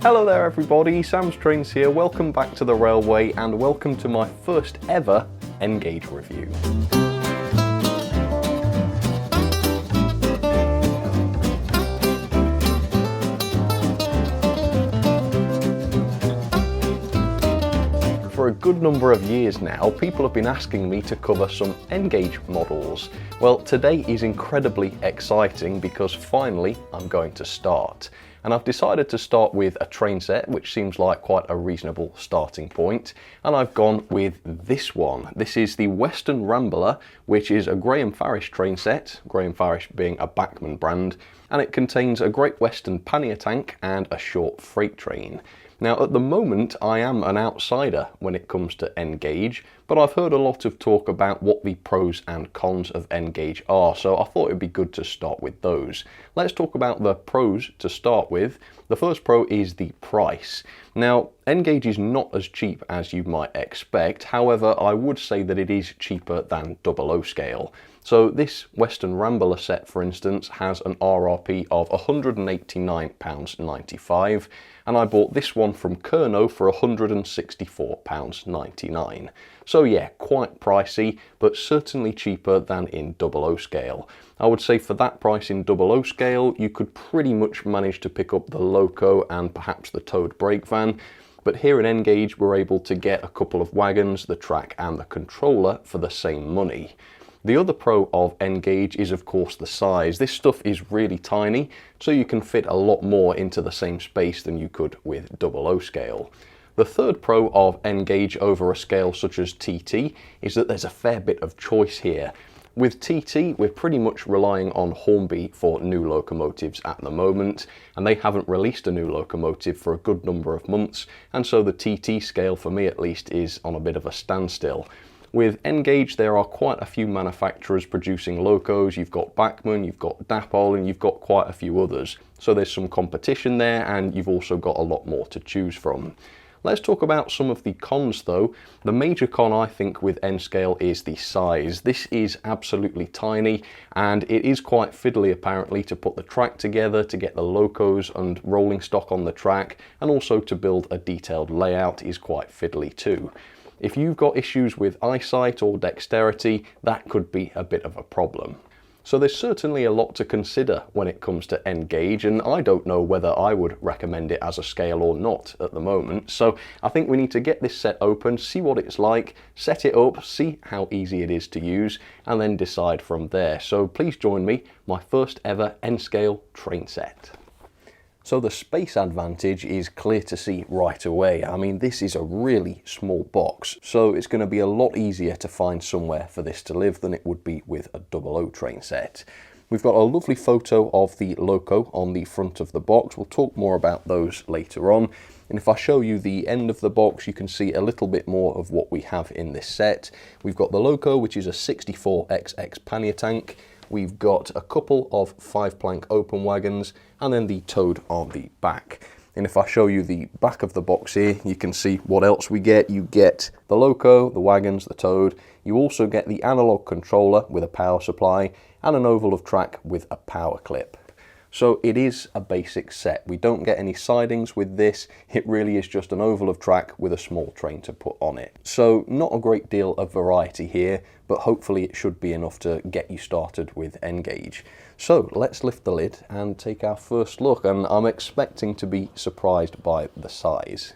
Hello there everybody, Sam's Trains here, welcome back to the railway and welcome to my first ever N-Gauge review. For a good number of years now, people have been asking me to cover some N-Gauge models. Well, today is incredibly exciting because finally I'm going to start. And I've decided to start with a train set, which seems like quite a reasonable starting point. And I've gone with this one. This is the Western Rambler, which is a Graham Farish train set, Graham Farish being a Bachmann brand, and it contains a Great Western pannier tank and a short freight train. Now at the moment I am an outsider when it comes to N-Gauge, but I've heard a lot of talk about what the pros and cons of N-Gauge are, so I thought it'd be good to start with those. Let's talk about the pros to start with. The first pro is the price. Now N-Gauge is not as cheap as you might expect, however I would say that it is cheaper than 00 scale. So this Western Rambler set, for instance, has an RRP of £189.95, and I bought this one from Kerno for £164.99. So yeah, quite pricey, but certainly cheaper than in 00 scale. I would say for that price in 00 scale, you could pretty much manage to pick up the Loco and perhaps the towed brake van. But here in N-Gauge, we're able to get a couple of wagons, the track and the controller for the same money. The other pro of N-Gauge is of course the size. This stuff is really tiny, so you can fit a lot more into the same space than you could with 00 scale. The third pro of N-Gauge over a scale such as TT is that there's a fair bit of choice here. With TT, we're pretty much relying on Hornby for new locomotives at the moment, and they haven't released a new locomotive for a good number of months, and so the TT scale, for me at least, is on a bit of a standstill. With N-Gauge, there are quite a few manufacturers producing locos. You've got Bachmann, you've got Dapol, and you've got quite a few others. So there's some competition there, and you've also got a lot more to choose from. Let's talk about some of the cons though. The major con I think with N-Scale is the size. This is absolutely tiny, and it is quite fiddly apparently to put the track together, to get the locos and rolling stock on the track, and also to build a detailed layout is quite fiddly too. If you've got issues with eyesight or dexterity, that could be a bit of a problem. So there's certainly a lot to consider when it comes to N-Gauge, and I don't know whether I would recommend it as a scale or not at the moment. So I think we need to get this set open, see what it's like, set it up, see how easy it is to use, and then decide from there. So please join me, my first ever N-Scale train set. So the space advantage is clear to see right away. I mean, this is a really small box, so it's going to be a lot easier to find somewhere for this to live than it would be with a 00 train set. We've got a lovely photo of the Loco on the front of the box. We'll talk more about those later on. And if I show you the end of the box, you can see a little bit more of what we have in this set. We've got the Loco, which is a 64XX pannier tank. We've got a couple of 5-plank open wagons and then the towed on the back. And if I show you the back of the box here, you can see what else we get. You get the Loco, the wagons, the towed. You also get the analog controller with a power supply and an oval of track with a power clip. So it is a basic set. We don't get any sidings with this. It really is just an oval of track with a small train to put on it. So not a great deal of variety here, but hopefully it should be enough to get you started with N-Gauge. So let's lift the lid and take our first look, and I'm expecting to be surprised by the size.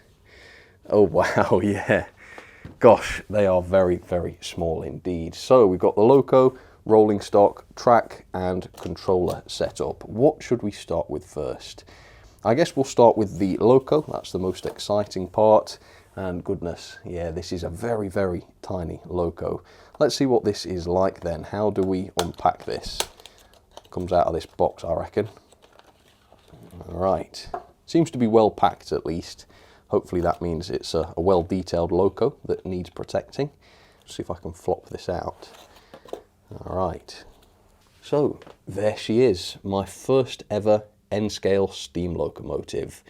Oh wow, yeah. Gosh, they are very, very small indeed. So we've got the Loco, rolling stock, track and controller setup. What should we start with first? I guess we'll start with the Loco. That's the most exciting part, and goodness, yeah, this is a very, very tiny Loco. Let's see what this is like then. How do we unpack this? Comes out of this box, I reckon. All right, seems to be well packed at least. Hopefully that means it's a well detailed Loco that needs protecting. Let's see if I can flop this out. All right, so there she is, my first ever N-Scale steam locomotive.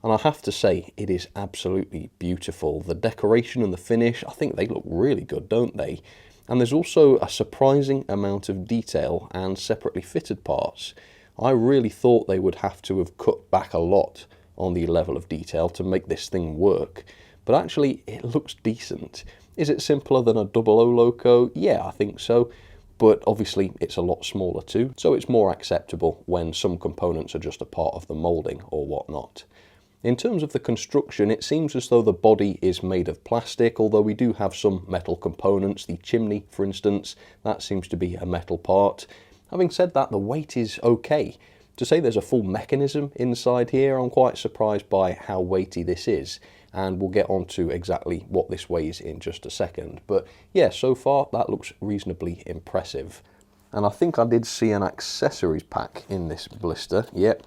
And I have to say, it is absolutely beautiful. The decoration and the finish, I think they look really good, don't they? And there's also a surprising amount of detail and separately fitted parts. I really thought they would have to have cut back a lot on the level of detail to make this thing work, but actually it looks decent. Is it simpler than a 00 Loco? Yeah, I think so, but obviously it's a lot smaller too, so it's more acceptable when some components are just a part of the moulding or whatnot. In terms of the construction, it seems as though the body is made of plastic, although we do have some metal components. The chimney, for instance, that seems to be a metal part. Having said that, the weight is okay. To say there's a full mechanism inside here, I'm quite surprised by how weighty this is, and we'll get on to exactly what this weighs in just a second. But yeah, so far that looks reasonably impressive. And I think I did see an accessories pack in this blister. Yep.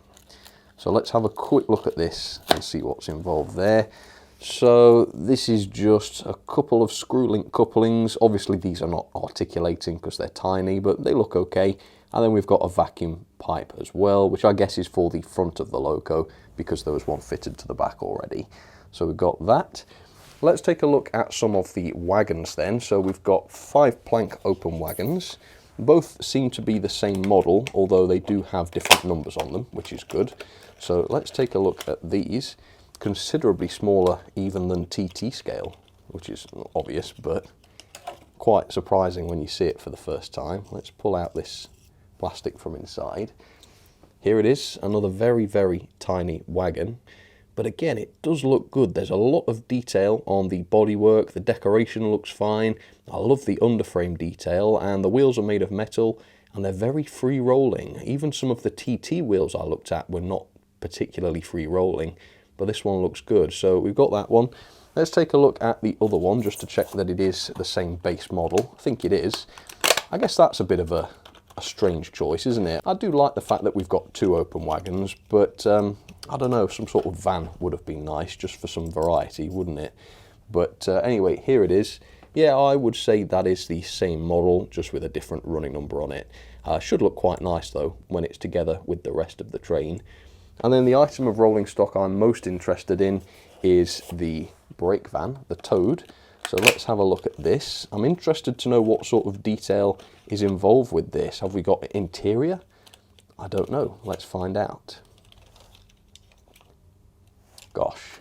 So let's have a quick look at this and see what's involved there. So this is just a couple of screw link couplings. Obviously these are not articulating because they're tiny, but they look okay. And then we've got a vacuum pipe as well, which I guess is for the front of the Loco because there was one fitted to the back already. So we've got that. Let's take a look at some of the wagons then. So we've got 5 plank open wagons. Both seem to be the same model, although they do have different numbers on them, which is good. So let's take a look at these. Considerably smaller even than TT scale, which is obvious, but quite surprising when you see it for the first time. Let's pull out this plastic from inside. Here it is, another very, very tiny wagon. But again, it does look good. There's a lot of detail on the bodywork. The decoration looks fine. I love the underframe detail, and the wheels are made of metal, and they're very free rolling. Even some of the TT wheels I looked at were not particularly free rolling, but this one looks good. So we've got that one. Let's take a look at the other one just to check that it is the same base model. I think it is. I guess that's a bit of a strange choice, isn't it? I do like the fact that we've got 2 open wagons, but I don't know, some sort of van would have been nice just for some variety, wouldn't it? But anyway, here it is. Yeah, I would say that is the same model, just with a different running number on it. Should look quite nice though when it's together with the rest of the train. And then the item of rolling stock I'm most interested in is the brake van, the Toad. So let's have a look at this. I'm interested to know what sort of detail is involved with this. Have we got interior? I don't know. Let's find out. Gosh.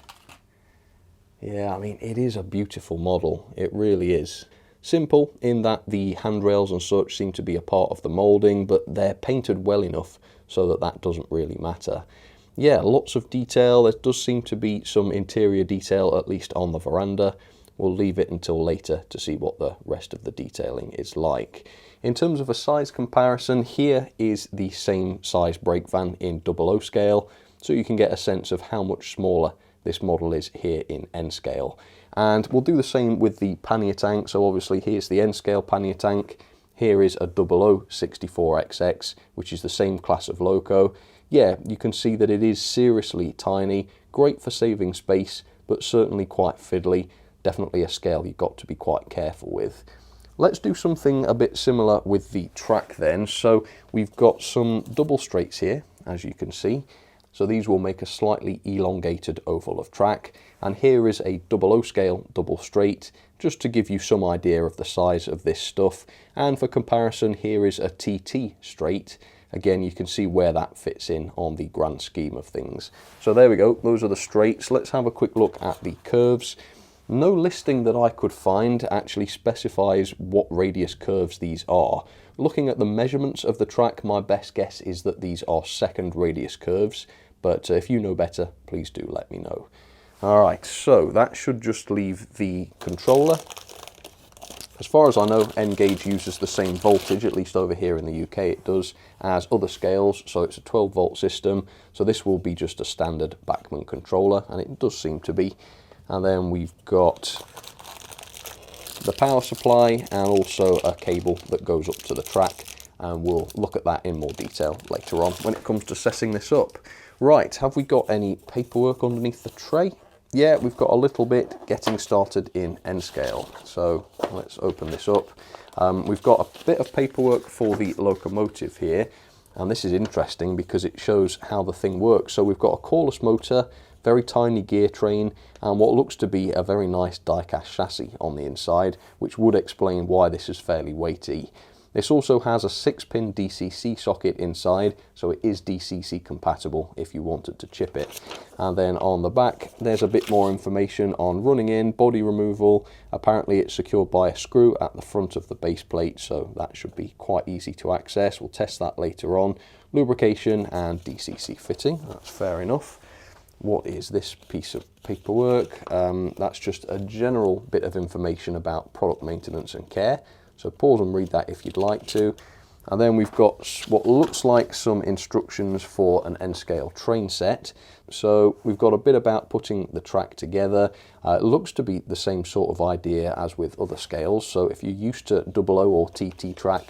Yeah, I mean, it is a beautiful model. It really is. Simple in that the handrails and such seem to be a part of the moulding, but they're painted well enough so that that doesn't really matter. Yeah, lots of detail. There does seem to be some interior detail, at least on the veranda. We'll leave it until later to see what the rest of the detailing is like. In terms of a size comparison, here is the same size brake van in 00 scale, so you can get a sense of how much smaller this model is here in N scale. And we'll do the same with the pannier tank. So obviously here's the N scale pannier tank. Here is a 00 64XX, which is the same class of Loco. Yeah, you can see that it is seriously tiny, great for saving space, but certainly quite fiddly. Definitely a scale you've got to be quite careful with. Let's do something a bit similar with the track then. So we've got some double straights here, as you can see. So these will make a slightly elongated oval of track. And here is a 00 scale double straight, just to give you some idea of the size of this stuff. And for comparison, here is a TT straight. Again, you can see where that fits in on the grand scheme of things. So there we go, those are the straights. Let's have a quick look at the curves. No listing that I could find actually specifies what radius curves these are. Looking at the measurements of the track, my best guess is that these are second radius curves, but if you know better, please do let me know. Alright, so that should just leave the controller. As far as I know, N-Gauge uses the same voltage, at least over here in the UK it does, as other scales, so it's a 12 volt system, so this will be just a standard Bachmann controller, and it does seem to be. And then we've got the power supply and also a cable that goes up to the track, and we'll look at that in more detail later on when it comes to setting this up. Right, have we got any paperwork underneath the tray? Yeah, we've got a little bit getting started in N scale. So let's open this up. We've got a bit of paperwork for the locomotive here, and this is interesting because it shows how the thing works. So we've got a coreless motor, very tiny gear train, and what looks to be a very nice die-cast chassis on the inside, which would explain why this is fairly weighty. This also has a 6-pin DCC socket inside, so it is DCC compatible if you wanted to chip it. And then on the back, there's a bit more information on running in, body removal. Apparently it's secured by a screw at the front of the base plate, so that should be quite easy to access. We'll test that later on. Lubrication and DCC fitting, that's fair enough. What is this piece of paperwork? That's just a general bit of information about product maintenance and care. So pause and read that if you'd like to. And then we've got what looks like some instructions for an N-scale train set. So we've got a bit about putting the track together. It looks to be the same sort of idea as with other scales. So if you're used to 00 or TT track,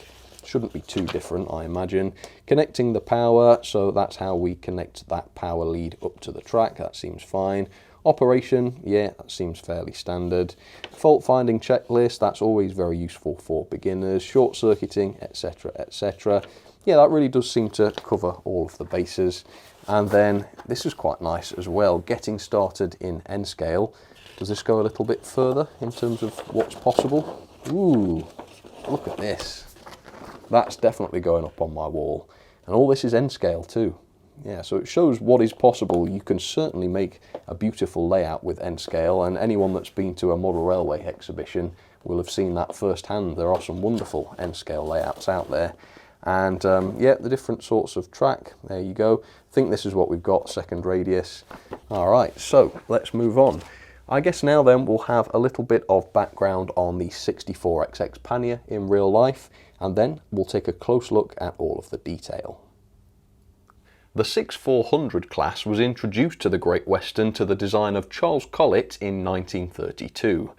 shouldn't be too different, I imagine. Connecting the power, so that's how we connect that power lead up to the track. That seems fine. Operation, yeah, that seems fairly standard. Fault finding checklist, that's always very useful for beginners. Short circuiting, etc, etc. Yeah, that really does seem to cover all of the bases. And then this is quite nice as well, getting started in N-scale. Does this go a little bit further in terms of what's possible? Ooh, look at this. That's definitely going up on my wall. And all this is N-scale too. Yeah, so it shows what is possible. You can certainly make a beautiful layout with N-scale, and anyone that's been to a model railway exhibition will have seen that firsthand. There are some wonderful N-scale layouts out there. And yeah, the different sorts of track, there you go. I think this is what we've got, second radius. All right, so let's move on. I guess now then we'll have a little bit of background on the 64XX pannier in real life, and then we'll take a close look at all of the detail. The 6400 class was introduced to the Great Western to the design of Charles Collett in 1932.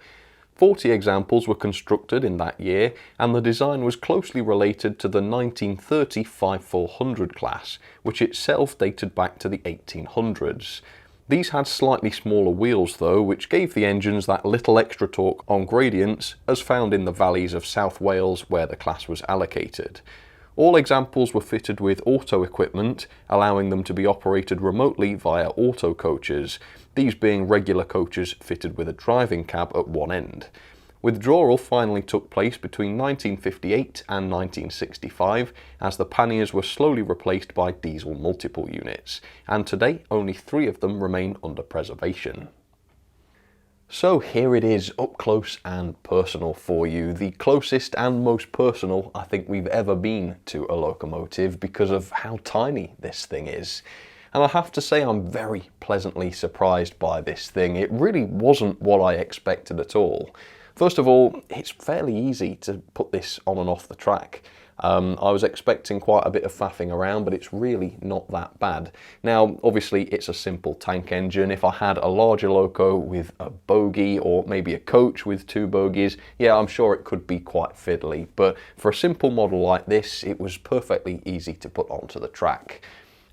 40 examples were constructed in that year, and the design was closely related to the 1930 5400 class, which itself dated back to the 1800s. These had slightly smaller wheels though, which gave the engines that little extra torque on gradients as found in the valleys of South Wales where the class was allocated. All examples were fitted with auto equipment, allowing them to be operated remotely via auto coaches, these being regular coaches fitted with a driving cab at one end. Withdrawal finally took place between 1958 and 1965 as the panniers were slowly replaced by diesel multiple units, and today only 3 of them remain under preservation. So here it is, up close and personal for you, the closest and most personal I think we've ever been to a locomotive because of how tiny this thing is. And I have to say I'm very pleasantly surprised by this thing. It really wasn't what I expected at all. First of all, it's fairly easy to put this on and off the track. I was expecting quite a bit of faffing around, but it's really not that bad. Now, obviously, it's a simple tank engine. If I had a larger loco with a bogie or maybe a coach with 2 bogies, yeah, I'm sure it could be quite fiddly. But for a simple model like this, it was perfectly easy to put onto the track.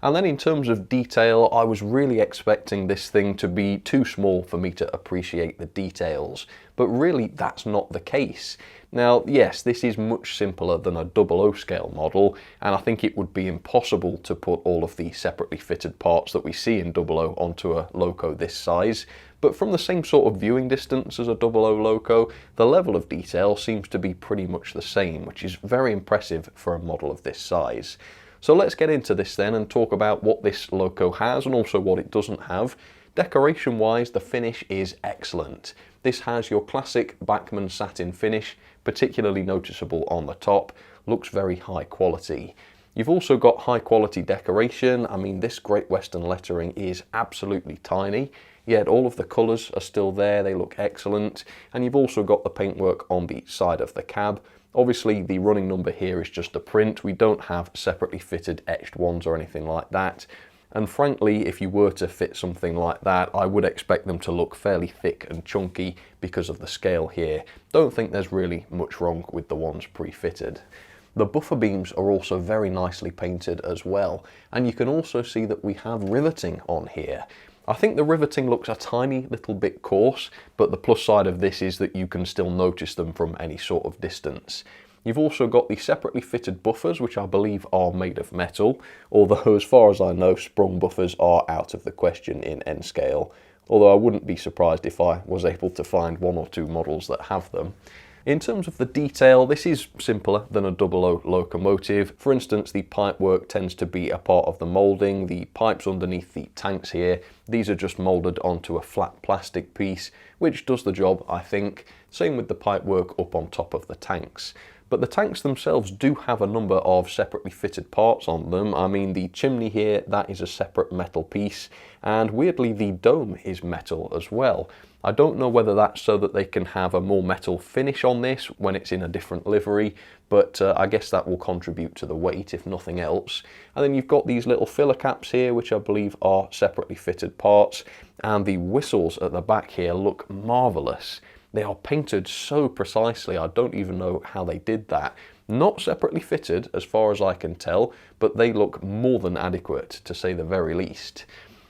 And then in terms of detail, I was really expecting this thing to be too small for me to appreciate the details, but really that's not the case. Now, yes, this is much simpler than a 00 scale model, and I think it would be impossible to put all of the separately fitted parts that we see in 00 onto a loco this size, but from the same sort of viewing distance as a 00 loco, the level of detail seems to be pretty much the same, which is very impressive for a model of this size. So let's get into this then and talk about what this loco has and also what it doesn't have. Decoration wise, the finish is excellent. This has your classic Bachmann satin finish, particularly noticeable on the top, looks very high quality. You've also got high quality decoration. I mean, this Great Western lettering is absolutely tiny, yet all of the colours are still there, they look excellent. And you've also got the paintwork on the side of the cab. Obviously the running number here is just a print, we don't have separately fitted etched ones or anything like that. And frankly, if you were to fit something like that, I would expect them to look fairly thick and chunky because of the scale here. Don't think there's really much wrong with the ones pre-fitted. The buffer beams are also very nicely painted as well, and you can also see that we have riveting on here. I think the riveting looks a tiny little bit coarse, but the plus side of this is that you can still notice them from any sort of distance. You've also got the separately fitted buffers, which I believe are made of metal, although as far as I know, sprung buffers are out of the question in N-scale, although I wouldn't be surprised if I was able to find 1 or 2 models that have them. In terms of the detail, this is simpler than a 00 locomotive. For instance, the pipework tends to be a part of the moulding. The pipes underneath the tanks here, these are just moulded onto a flat plastic piece, which does the job, I think. Same with the pipework up on top of the tanks. But the tanks themselves do have a number of separately fitted parts on them. I mean, the chimney here, that is a separate metal piece, and weirdly the dome is metal as well. I don't know whether that's so that they can have a more metal finish on this when it's in a different livery, but I guess that will contribute to the weight if nothing else. And then you've got these little filler caps here, which I believe are separately fitted parts, and the whistles at the back here look marvellous. They are painted so precisely, I don't even know how they did that. Not separately fitted as far as I can tell, but they look more than adequate to say the very least.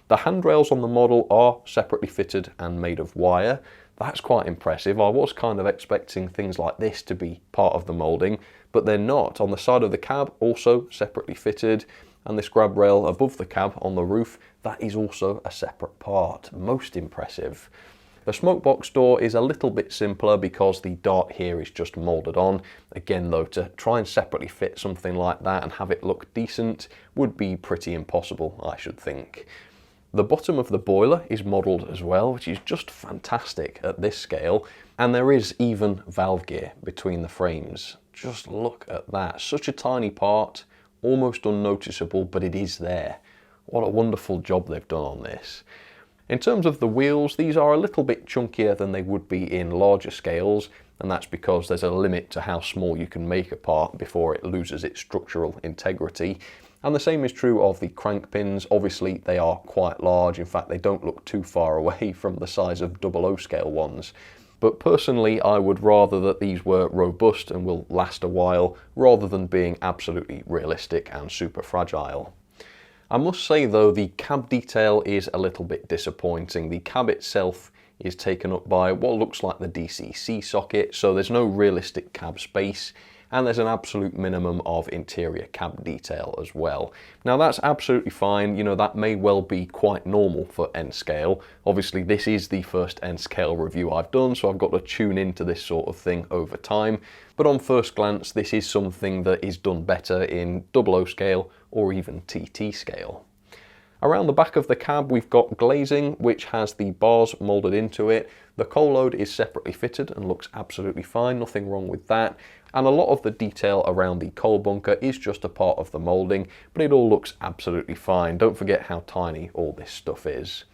The handrails on the model are separately fitted and made of wire. That's quite impressive. I was kind of expecting things like this to be part of the moulding, but they're not. On the side of the cab, also separately fitted, and this grab rail above the cab on the roof, that is also a separate part. Most impressive. The smoke box door is a little bit simpler because the dart here is just moulded on. Again though, to try and separately fit something like that and have it look decent would be pretty impossible, I should think. The bottom of the boiler is modelled as well, which is just fantastic at this scale, and there is even valve gear between the frames. Just look at that, such a tiny part, almost unnoticeable, but it is there. What a wonderful job they've done on this. In terms of the wheels, these are a little bit chunkier than they would be in larger scales, and that's because there's a limit to how small you can make a part before it loses its structural integrity. And the same is true of the crank pins. Obviously they are quite large, in fact they don't look too far away from the size of 00 scale ones. But personally I would rather that these were robust and will last a while, rather than being absolutely realistic and super fragile. I must say though, the cab detail is a little bit disappointing. The cab itself is taken up by what looks like the DC-C socket, so there's no realistic cab space, and there's an absolute minimum of interior cab detail as well. Now that's absolutely fine, you know, that may well be quite normal for N-Scale. Obviously this is the first N-Scale review I've done, so I've got to tune into this sort of thing over time. But on first glance, this is something that is done better in 00 scale or even TT scale. Around the back of the cab we've got glazing, which has the bars moulded into it. The coal load is separately fitted and looks absolutely fine, nothing wrong with that. And a lot of the detail around the coal bunker is just a part of the moulding, but it all looks absolutely fine. Don't forget how tiny all this stuff is.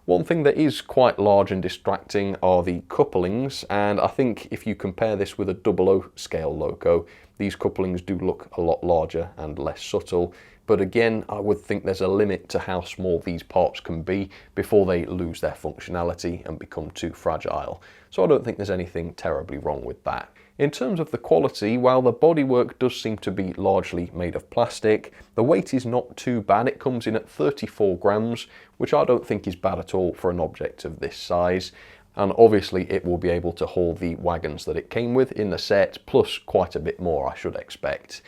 One thing that is quite large and distracting are the couplings, and I think if you compare this with a 00 scale loco, these couplings do look a lot larger and less subtle. But again, I would think there's a limit to how small these parts can be before they lose their functionality and become too fragile. So I don't think there's anything terribly wrong with that. In terms of the quality, while the bodywork does seem to be largely made of plastic, the weight is not too bad. It comes in at 34 grams, which I don't think is bad at all for an object of this size. And obviously it will be able to haul the wagons that it came with in the set, plus quite a bit more I should expect.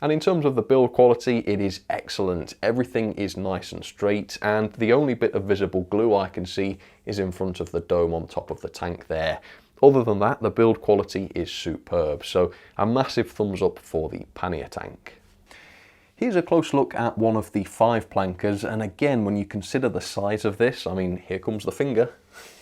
And in terms of the build quality, it is excellent. Everything is nice and straight, and the only bit of visible glue I can see is in front of the dome on top of the tank there. Other than that, the build quality is superb, so a massive thumbs up for the pannier tank. Here's a close look at one of the 5 plankers, and again, when you consider the size of this, I mean, here comes the finger.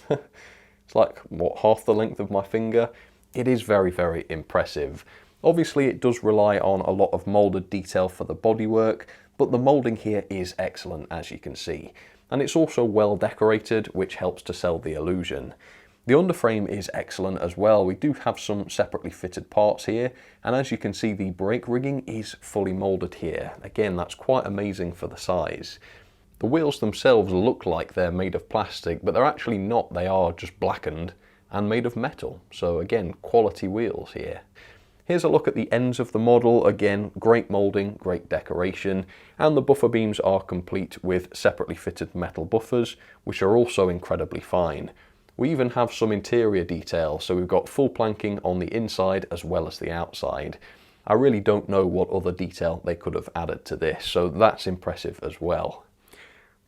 It's like, what, half the length of my finger? It is very, very impressive. Obviously, it does rely on a lot of moulded detail for the bodywork, but the moulding here is excellent, as you can see. And it's also well decorated, which helps to sell the illusion. The underframe is excellent as well. We do have some separately fitted parts here, and as you can see, the brake rigging is fully moulded here. Again, that's quite amazing for the size. The wheels themselves look like they're made of plastic, but they're actually not. They are just blackened and made of metal. So again, quality wheels here. Here's a look at the ends of the model. Again, great moulding, great decoration, and the buffer beams are complete with separately fitted metal buffers, which are also incredibly fine. We even have some interior detail, so we've got full planking on the inside as well as the outside. I really don't know what other detail they could have added to this, so that's impressive as well.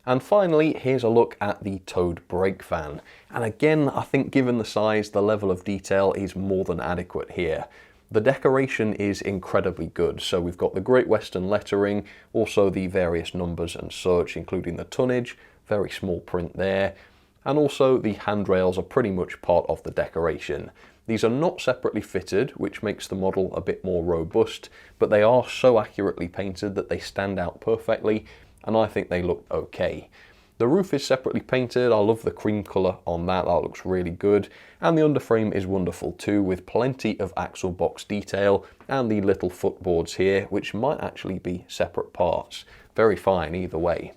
And finally, here's a look at the towed brake van. And again, I think given the size, the level of detail is more than adequate here. The decoration is incredibly good. So we've got the Great Western lettering, also the various numbers and such, including the tonnage, very small print there. And also the handrails are pretty much part of the decoration. These are not separately fitted, which makes the model a bit more robust, but they are so accurately painted that they stand out perfectly, and I think they look okay. The roof is separately painted. I love the cream colour on that, that looks really good. And the underframe is wonderful too, with plenty of axle box detail and the little footboards here, which might actually be separate parts. Very fine either way.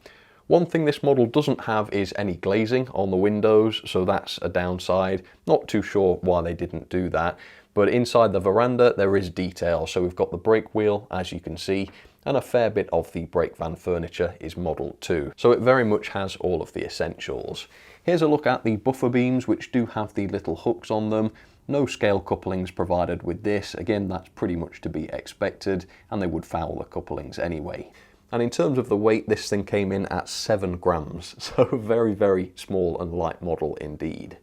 One thing this model doesn't have is any glazing on the windows, so that's a downside. Not too sure why they didn't do that, but inside the veranda there is detail. So we've got the brake wheel, as you can see, and a fair bit of the brake van furniture is modelled too. So it very much has all of the essentials. Here's a look at the buffer beams, which do have the little hooks on them. No scale couplings provided with this. Again, that's pretty much to be expected, and they would foul the couplings anyway. And in terms of the weight, this thing came in at 7 grams, so very, very small and light model indeed.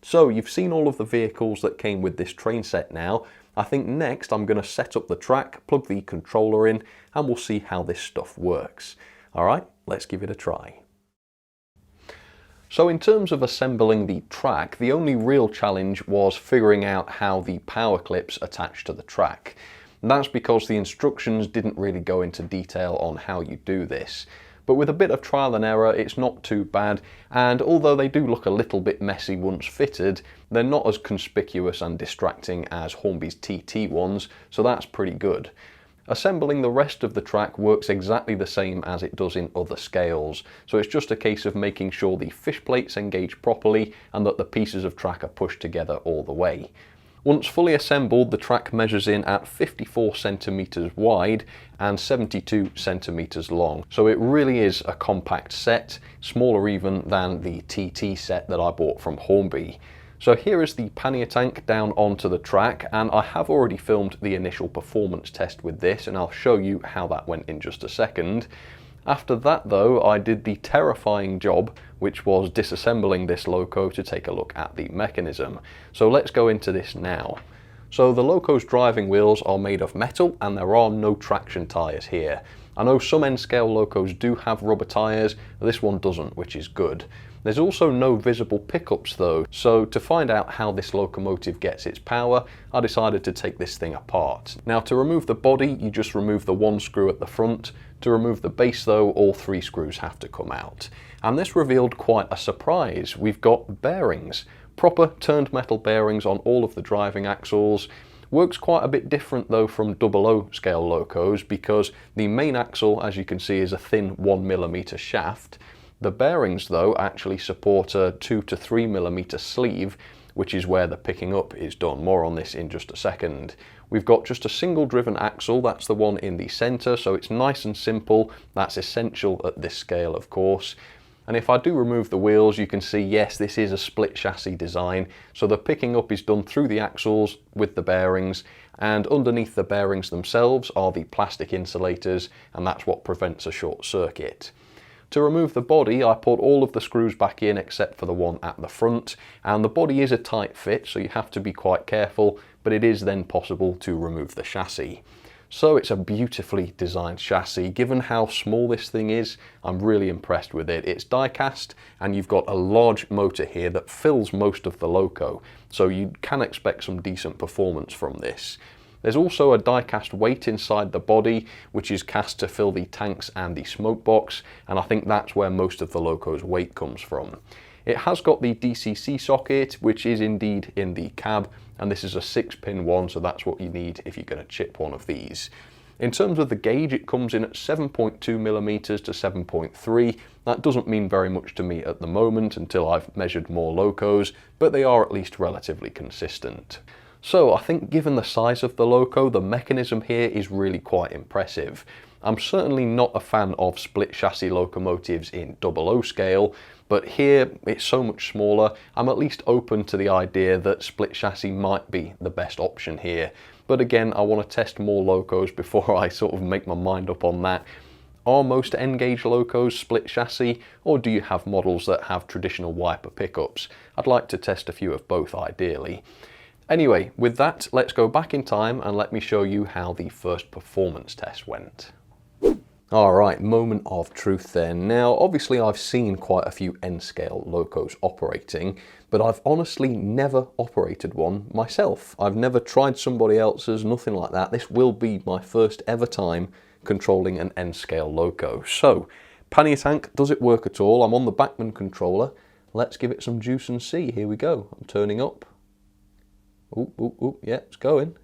So you've seen all of the vehicles that came with this train set now. I think next I'm going to set up the track, plug the controller in, and we'll see how this stuff works. Alright, let's give it a try. So in terms of assembling the track, the only real challenge was figuring out how the power clips attach to the track. And that's because the instructions didn't really go into detail on how you do this. But with a bit of trial and error, it's not too bad, and although they do look a little bit messy once fitted, they're not as conspicuous and distracting as Hornby's TT ones, so that's pretty good. Assembling the rest of the track works exactly the same as it does in other scales, so it's just a case of making sure the fish plates engage properly and that the pieces of track are pushed together all the way. Once fully assembled, the track measures in at 54 centimeters wide and 72 centimeters long. So it really is a compact set, smaller even than the TT set that I bought from Hornby. So here is the pannier tank down onto the track, and I have already filmed the initial performance test with this, and I'll show you how that went in just a second. After that though, I did the terrifying job, which was disassembling this Loco to take a look at the mechanism. So let's go into this now. So the Loco's driving wheels are made of metal, and there are no traction tyres here. I know some N-scale Locos do have rubber tyres, this one doesn't, which is good. There's also no visible pickups though, so to find out how this locomotive gets its power, I decided to take this thing apart. Now to remove the body, you just remove the one screw at the front. To remove the base though, all 3 screws have to come out. And this revealed quite a surprise. We've got bearings, proper turned metal bearings on all of the driving axles. Works quite a bit different though from 00 scale Locos, because the main axle, as you can see, is a thin 1mm shaft. The bearings though actually support a 2 to 3mm sleeve, which is where the picking up is done. More on this in just a second. We've got just a single driven axle, that's the one in the centre, so it's nice and simple. That's essential at this scale, of course. And if I do remove the wheels, you can see, yes, this is a split chassis design. So the picking up is done through the axles with the bearings, and underneath the bearings themselves are the plastic insulators, and that's what prevents a short circuit. To remove the body, I put all of the screws back in except for the one at the front, and the body is a tight fit, so you have to be quite careful, but it is then possible to remove the chassis. So it's a beautifully designed chassis. Given how small this thing is, I'm really impressed with it. It's die cast, and you've got a large motor here that fills most of the Loco, so you can expect some decent performance from this. There's also a die-cast weight inside the body, which is cast to fill the tanks and the smoke box, and I think that's where most of the Loco's weight comes from. It has got the DCC socket, which is indeed in the cab, and this is a 6-pin one, so that's what you need if you're going to chip one of these. In terms of the gauge, it comes in at 7.2mm to 7.3. That doesn't mean very much to me at the moment until I've measured more Locos, but they are at least relatively consistent. So I think given the size of the Loco, the mechanism here is really quite impressive. I'm certainly not a fan of split chassis locomotives in 00 scale, but here it's so much smaller, I'm at least open to the idea that split chassis might be the best option here. But again, I want to test more Locos before I sort of make my mind up on that. Are most N-gauge locos split chassis, or do you have models that have traditional wiper pickups? I'd like to test a few of both ideally. Anyway, with that, let's go back in time and let me show you how the first performance test went. Alright, moment of truth then. Now, obviously I've seen quite a few N-scale locos operating, but I've honestly never operated one myself. I've never tried somebody else's, nothing like that. This will be my first ever time controlling an N-scale loco. So, pannier tank, does it work at all? I'm on the Bachmann controller. Let's give it some juice and see. Here we go. I'm turning up. Oop, oop, oop, yeah, it's going.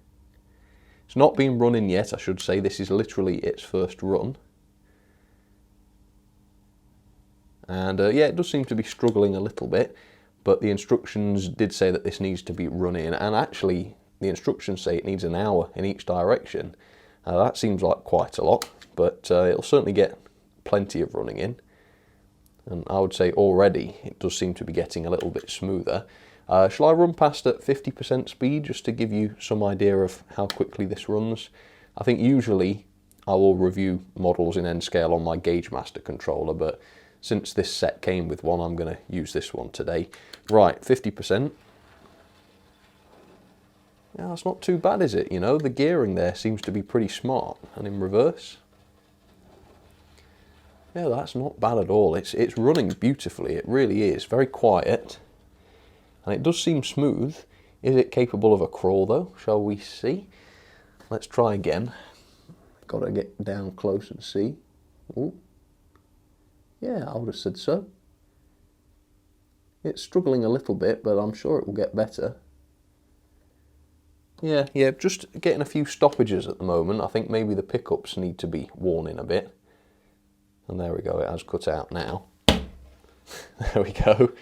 It's not been running yet, I should say. This is literally its first run. And yeah, it does seem to be struggling a little bit, but the instructions did say that this needs to be running, and actually the instructions say it needs an hour in each direction. That seems like quite a lot, but it'll certainly get plenty of running in. And I would say already it does seem to be getting a little bit smoother. Shall I run past at 50% speed just to give you some idea of how quickly this runs? I think usually I will review models in N-scale on my Gauge Master controller, but since this set came with one, I'm going to use this one today. Right, 50%. Yeah, that's not too bad, is it? You know, the gearing there seems to be pretty smart. And in reverse, yeah, that's not bad at all. It's running beautifully. It really is. Very quiet. And it does seem smooth. Is it capable of a crawl though? Shall we see? Let's try again. Got to get down close and see. Ooh. Yeah, I would have said so. It's struggling a little bit, but I'm sure it will get better. Yeah, just getting a few stoppages at the moment. I think maybe the pickups need to be worn in a bit. And there we go, it has cut out now. There we go.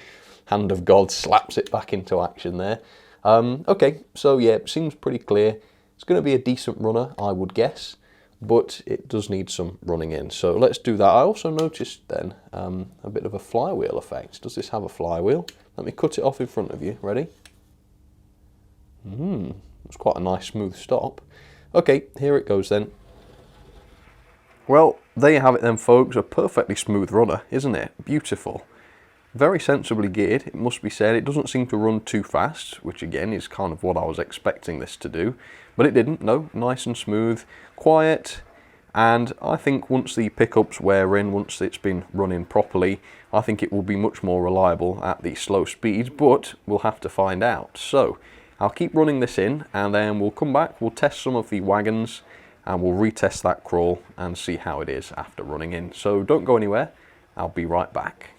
Hand of God slaps it back into action there. Okay, so yeah, it seems pretty clear. It's going to be a decent runner, I would guess, but it does need some running in. So let's do that. I also noticed then a bit of a flywheel effect. Does this have a flywheel? Let me cut it off in front of you. Ready? It's quite a nice smooth stop. Okay, here it goes then. Well, there you have it then, folks. A perfectly smooth runner, isn't it? Beautiful. Very sensibly geared, it must be said. It doesn't seem to run too fast, which again is kind of what I was expecting this to do. But it didn't, no. Nice and smooth, quiet, and I think once the pickups wear in, once it's been running properly, I think it will be much more reliable at the slow speeds, but we'll have to find out. So, I'll keep running this in, and then we'll come back, we'll test some of the wagons, and we'll retest that crawl and see how it is after running in. So don't go anywhere, I'll be right back.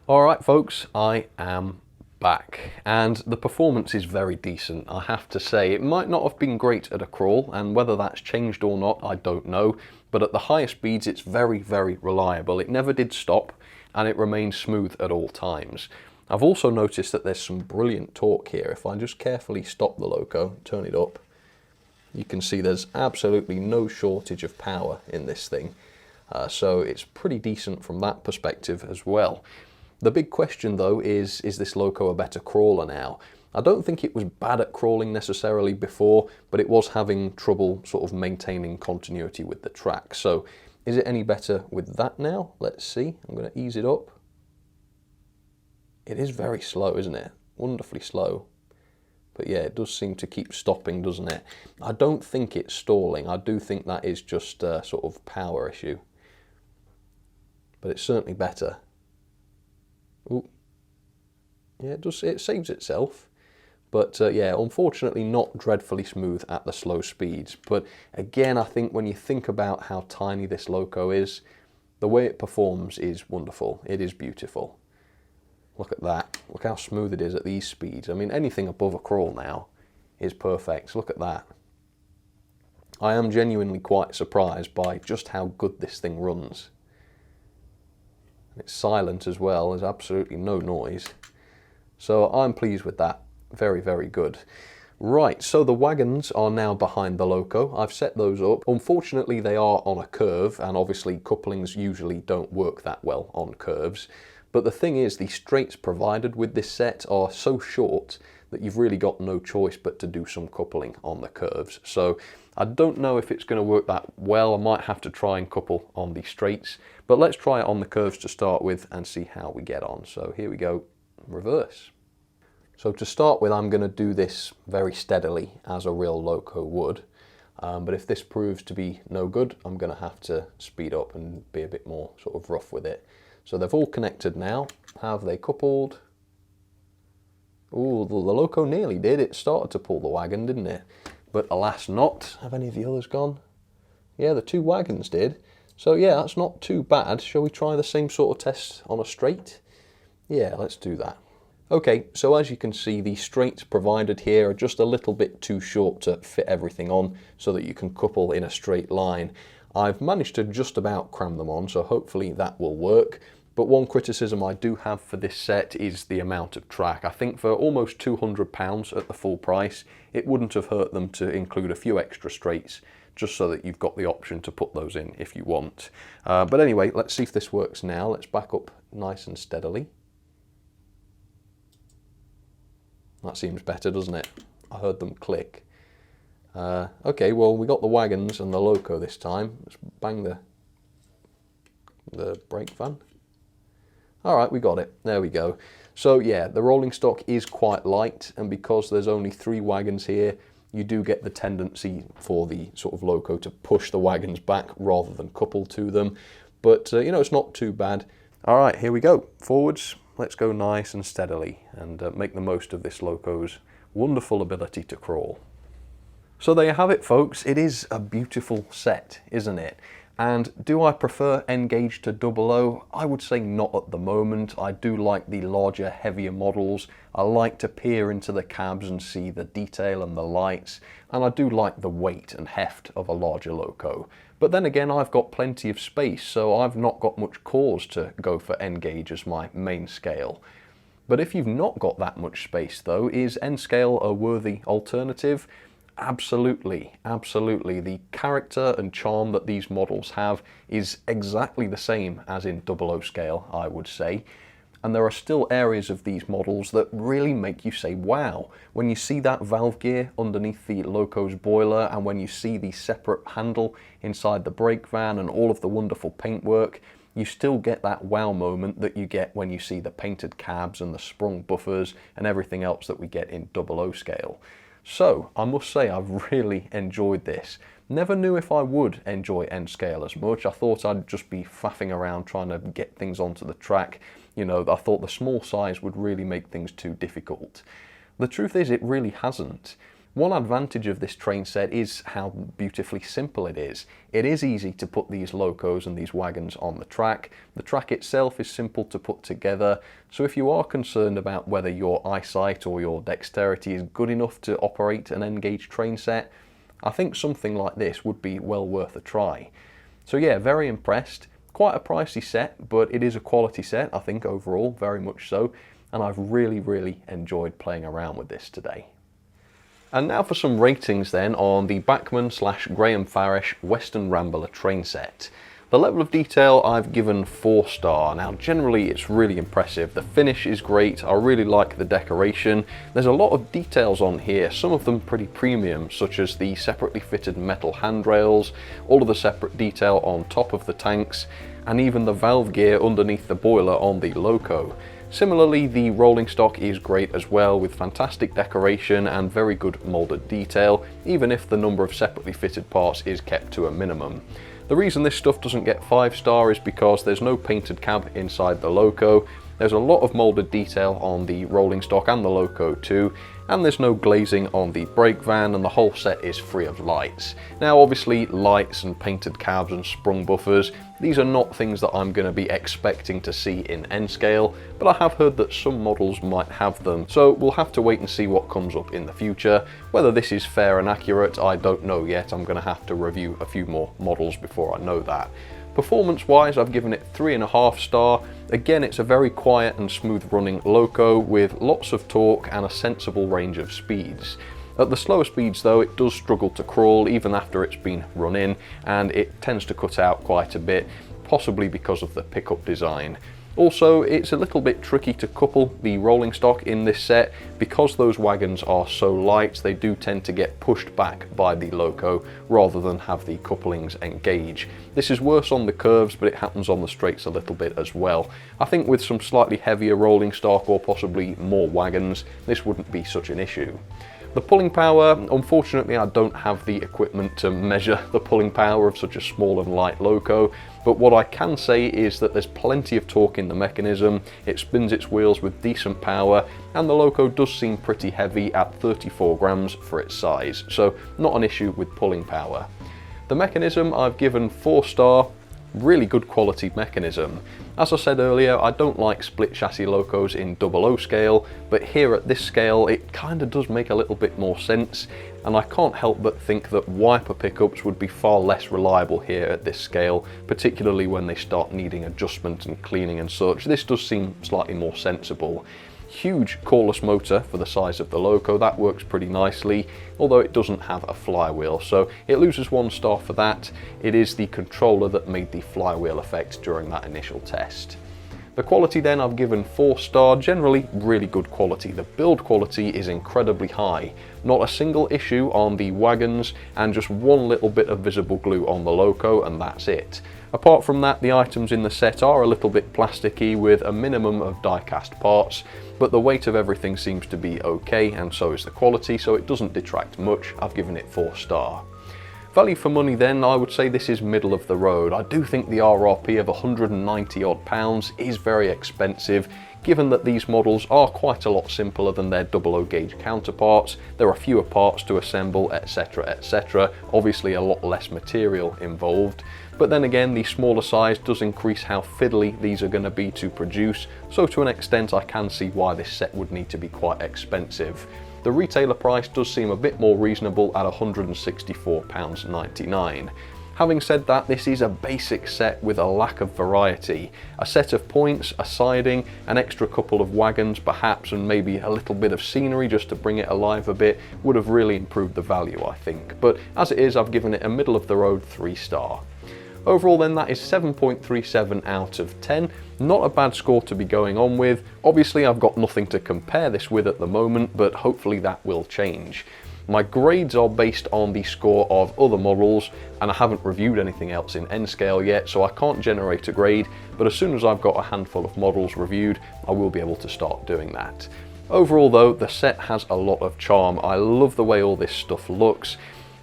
Alright folks, I am back, and the performance is very decent, I have to say. It might not have been great at a crawl, and whether that's changed or not, I don't know, but at the higher speeds it's very, very reliable. It never did stop, and it remains smooth at all times. I've also noticed that there's some brilliant torque here. If I just carefully stop the loco, turn it up, you can see there's absolutely no shortage of power in this thing. So it's pretty decent from that perspective as well. The big question though is this loco a better crawler now? I don't think it was bad at crawling necessarily before, but it was having trouble sort of maintaining continuity with the track. So is it any better with that now? Let's see. I'm going to ease it up. It is very slow, isn't it? Wonderfully slow. But yeah, it does seem to keep stopping, doesn't it? I don't think it's stalling. I do think that is just a sort of power issue. But it's certainly better. Ooh. Yeah, it saves itself. But yeah, unfortunately not dreadfully smooth at the slow speeds. But again, I think when you think about how tiny this loco is, the way it performs is wonderful. It is beautiful. Look at that. Look how smooth it is at these speeds. I mean, anything above a crawl now is perfect. Look at that. I am genuinely quite surprised by just how good this thing runs. It's silent as well. There's absolutely no noise. So I'm pleased with that. Very, very good. Right, so the wagons are now behind the loco. I've set those up. Unfortunately, they are on a curve, and obviously couplings usually don't work that well on curves. But the thing is, the straights provided with this set are so short that you've really got no choice but to do some coupling on the curves. So I don't know if it's going to work that well. I might have to try and couple on the straights, but let's try it on the curves to start with and see how we get on. So here we go, reverse. So to start with, I'm going to do this very steadily as a real Loco would, but if this proves to be no good, I'm going to have to speed up and be a bit more sort of rough with it. So they've all connected now. Have they coupled? Ooh, the Loco nearly did. It started to pull the wagon, didn't it? But alas not. Have any of the others gone? Yeah, the two wagons did. So yeah, that's not too bad. Shall we try the same sort of test on a straight? Yeah, let's do that. Okay, so as you can see, the straights provided here are just a little bit too short to fit everything on so that you can couple in a straight line. I've managed to just about cram them on, so hopefully that will work. But one criticism I do have for this set is the amount of track. I think for almost £200 at the full price, it wouldn't have hurt them to include a few extra straights, just so that you've got the option to put those in if you want. But anyway, let's see if this works now. Let's back up nice and steadily. That seems better, doesn't it? I heard them click. Okay, well, we got the wagons and the Loco this time. Let's bang the brake van. All right, we got it. There we go. So yeah, the rolling stock is quite light, and because there's only 3 wagons here, you do get the tendency for the sort of Loco to push the wagons back rather than couple to them. But you know, it's not too bad. All right, here we go. Forwards. Let's go nice and steadily and make the most of this Loco's wonderful ability to crawl. So there you have it, folks. It is a beautiful set, isn't it? And do I prefer N-Gauge to 00? I would say not at the moment. I do like the larger, heavier models. I like to peer into the cabs and see the detail and the lights. And I do like the weight and heft of a larger Loco. But then again, I've got plenty of space, so I've not got much cause to go for N-Gauge as my main scale. But if you've not got that much space though, is N-Scale a worthy alternative? Absolutely, absolutely. The character and charm that these models have is exactly the same as in 00 scale, I would say. And there are still areas of these models that really make you say, wow. When you see that valve gear underneath the Loco's boiler, and when you see the separate handle inside the brake van and all of the wonderful paintwork, you still get that wow moment that you get when you see the painted cabs and the sprung buffers and everything else that we get in 00 scale. So I must say I've really enjoyed this. Never knew if I would enjoy N-Scale as much. I thought I'd just be faffing around trying to get things onto the track. You know, I thought the small size would really make things too difficult. The truth is, it really hasn't. One advantage of this train set is how beautifully simple it is. It is easy to put these Locos and these wagons on the track. The track itself is simple to put together, so if you are concerned about whether your eyesight or your dexterity is good enough to operate an N-Gauge train set, I think something like this would be well worth a try. So yeah, very impressed. Quite a pricey set, but it is a quality set, I think, overall, very much so, and I've really enjoyed playing around with this today. And now for some ratings then on the Bachmann / Graham Farish Western Rambler train set. The level of detail I've given 4-star. Now generally it's really impressive. The finish is great. I really like the decoration. There's a lot of details on here, some of them pretty premium, such as the separately fitted metal handrails, all of the separate detail on top of the tanks, and even the valve gear underneath the boiler on the Loco. Similarly, the rolling stock is great as well, with fantastic decoration and very good moulded detail, even if the number of separately fitted parts is kept to a minimum. The reason this stuff doesn't get 5-star is because there's no painted cab inside the Loco, there's a lot of moulded detail on the rolling stock and the Loco too, and there's no glazing on the brake van, and the whole set is free of lights. Now obviously lights and painted cabs and sprung buffers, these are not things that I'm going to be expecting to see in N-Scale, but I have heard that some models might have them, so we'll have to wait and see what comes up in the future. Whether this is fair and accurate, I don't know yet. I'm going to have to review a few more models before I know that. Performance wise, I've given it 3.5-star. Again, it's a very quiet and smooth running Loco with lots of torque and a sensible range of speeds. At the slower speeds though, it does struggle to crawl even after it's been run in, and it tends to cut out quite a bit, possibly because of the pickup design. Also, it's a little bit tricky to couple the rolling stock in this set because those wagons are so light. They do tend to get pushed back by the Loco rather than have the couplings engage. This is worse on the curves, but it happens on the straights a little bit as well. I think with some slightly heavier rolling stock or possibly more wagons, this wouldn't be such an issue. The pulling power, unfortunately I don't have the equipment to measure the pulling power of such a small and light Loco, but what I can say is that there's plenty of torque in the mechanism, it spins its wheels with decent power, and the Loco does seem pretty heavy at 34 grams for its size, so not an issue with pulling power. The mechanism I've given 4-star, really good quality mechanism. As I said earlier, I don't like split chassis Locos in 00 scale, but here at this scale it kind of does make a little bit more sense, and I can't help but think that wiper pickups would be far less reliable here at this scale, particularly when they start needing adjustment and cleaning and such. This does seem slightly more sensible. Huge coreless motor for the size of the Loco, that works pretty nicely, although it doesn't have a flywheel, so it loses 1 star for that. It is the controller that made the flywheel effect during that initial test. The quality then I've given 4-star, generally really good quality. The build quality is incredibly high. Not a single issue on the wagons and just one little bit of visible glue on the Loco and that's it. Apart from that, the items in the set are a little bit plasticky with a minimum of die-cast parts, but the weight of everything seems to be okay and so is the quality, so it doesn't detract much. I've given it 4-star. Value for money then, I would say this is middle of the road. I do think the RRP of 190 odd pounds is very expensive, given that these models are quite a lot simpler than their 00 gauge counterparts. There are fewer parts to assemble, etc, etc, obviously a lot less material involved. But then again, the smaller size does increase how fiddly these are going to be to produce, so to an extent I can see why this set would need to be quite expensive. The retailer price does seem a bit more reasonable at £164.99. Having said that, this is a basic set with a lack of variety. A set of points, a siding, an extra couple of wagons perhaps, and maybe a little bit of scenery just to bring it alive a bit would have really improved the value, I think. But as it is, I've given it a middle of the road 3-star. Overall then, that is 7.37 out of 10. Not a bad score to be going on with. Obviously I've got nothing to compare this with at the moment, but hopefully that will change. My grades are based on the score of other models, and I haven't reviewed anything else in N scale yet, so I can't generate a grade, but as soon as I've got a handful of models reviewed, I will be able to start doing that. Overall though, the set has a lot of charm. I love the way all this stuff looks.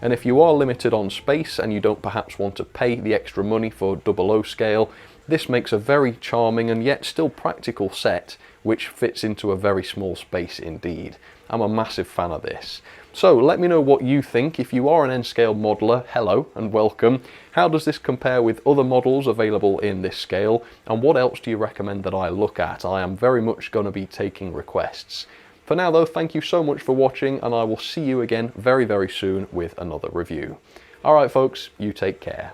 And if you are limited on space and you don't perhaps want to pay the extra money for 00 scale, this makes a very charming and yet still practical set which fits into a very small space indeed. I'm a massive fan of this. So let me know what you think. If you are an N-scale modeler, hello and welcome. How does this compare with other models available in this scale, and what else do you recommend that I look at? I am very much going to be taking requests. For now though, thank you so much for watching, and I will see you again very, very soon with another review. Alright folks, you take care.